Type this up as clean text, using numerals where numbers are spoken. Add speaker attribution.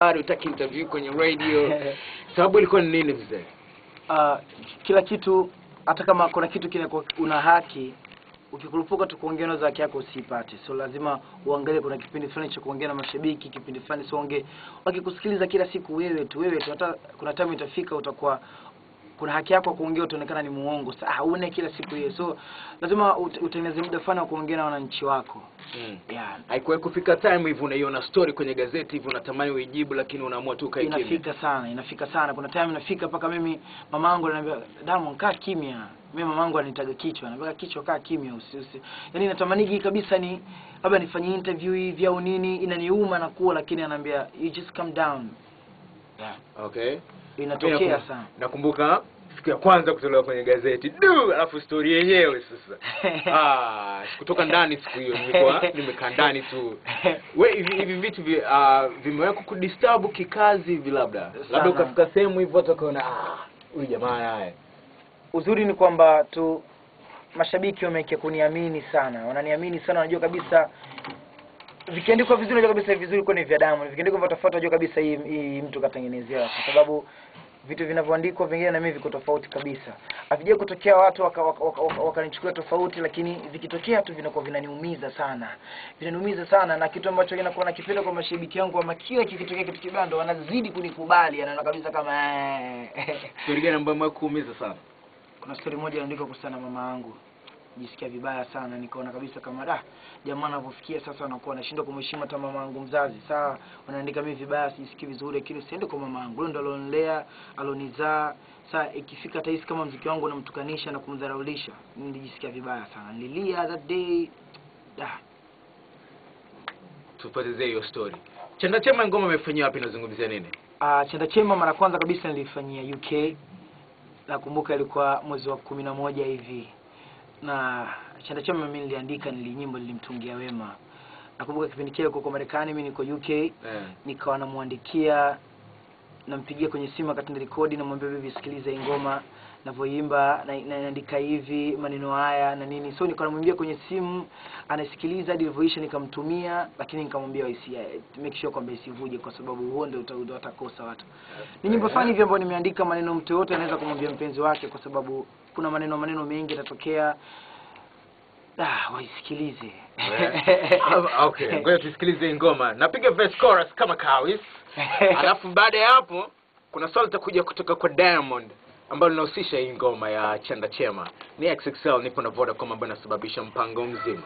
Speaker 1: utaki interview kwenye radio. Sababu ilikuwa ni nini mzee?
Speaker 2: Kila kitu, hata kama kuna kitu kile una haki, ukikurupuka tu kuongea na haki yako usipate. So lazima uangalie kuna kipindi fulani cha kuongea na mashabiki, kipindi fulani songe. Wakikusikiliza kila siku wewe tu, hata kuna time itafika utakuwa kuna haki yako kuongea utaonekana ni muongo. Sasa uone kila siku hiyo. So lazima utengeneze muda fulani wa kuongea na wananchi wako.
Speaker 1: Yeah. Haikuwahi kufika time hivi unaiona story kwenye gazeti hivi unatamani uijibu lakini unaamua tu kae kimya?
Speaker 2: Inafika sana. Kuna time inafika paka mimi mamangu ananiambia, "Diamond kaa kimya." Mimi mamangu ananitaga kichwa, anambia kichwa kaa kimya usi. Yaani natamanigi kabisa ni labda nifanye interview hivi au nini, inaniuma na kuwa, lakini ananiambia you just calm down.
Speaker 1: Yeah. Okay.
Speaker 2: Inatokea sana.
Speaker 1: Nakumbuka siku ya kwanza kutolewa kwenye gazeti. Alafu story yenyewe sasa. Kutoka ndani siku hiyo nilikuwa nimekaa ndani tu. Wewe hivi vitu vimeweka kudisturb kikazi hivi labda ukafika sehemu hivyo utaona huyu jamaa haya.
Speaker 2: Uzuri ni kwamba tu mashabiki wamekuwa kuniamini sana. Wananiamini sana, wanajua kabisa vikiandikwa vizuri, unajua kabisa vizuri kwa ni vya Diamond. Vikiandikwa vya tofauti, unajua kabisa hii mtu katengenezewa, kwa sababu vitu vinavyoandikwa vingine na mimi viko tofauti kabisa. Havija kutokea watu wakanichukua tofauti, lakini vikitokea tu vinakuwa vinaniumiza sana. Vinaniumiza sana, na kitu ambacho kinakuwa nakipenda kwa mashabiki wangu, ama kila kikitokea kitu kibaya ndo wanazidi kunikubali, anaona kabisa kama
Speaker 1: Story gani ambayo imekuumiza sana?
Speaker 2: Kuna story moja iliandikwa kuhusiana na mama yangu. Nijisikia vibaya sana, nikaona kabisa kama jamaa anapofikia sasa anakuwa anashindwa kumheshimu hata mama yangu mzazi. Sasa wanaandika mimi vibaya, sijisikii vizuri, lakini siende kwa mama yangu. Yule ndo alonilea, alonizaa. Sasa ikifika taisi kama mziki wangu namtukanisha na kumdharaulisha, nilijisikia vibaya sana. Nililia that day.
Speaker 1: Tupotezee hiyo story. Chanda Chema ngoma umefanyia wapi, nazungumzia nini?
Speaker 2: Chanda Chema mara kwanza kabisa nilifanyia UK. Nakumbuka ilikuwa mwezi wa 11 hivi. Na Chanda Chema mimi niliandika, nyimbo nilimtungia Wema. Nakumbuka kipindi kile kwa Marekani, mimi niko UK, nikawa namuandikia, nampigia kwenye simu akati nirekodi, namwambia bibi sikiliza hii ngoma ninavyoimba, naandika hivi maneno haya na nini. So nikawa namwambia kwenye simu, anasikiliza hadi ilivyoisha, nikamtumia, lakini nikamwambia make sure kwamba isivuje, kwa sababu huo ndio utakosa watu. Ni nyimbo fani hivi ambayo nimeandika, maneno mtu yote anaweza kumwambia mpenzi wake, kwa sababu kuna maneno mengi yatatokea. Waisikilize.
Speaker 1: Okay, ngoja tusikilize ngoma. Napiga verse chorus kama kawis. Alafu baada ya hapo kuna swali litakuja kutoka kwa Diamond ambalo linahusisha hii ngoma ya Chanda Chema. Ni XXL, nipo na Vodacom ambayo inasababisha mpango mzima.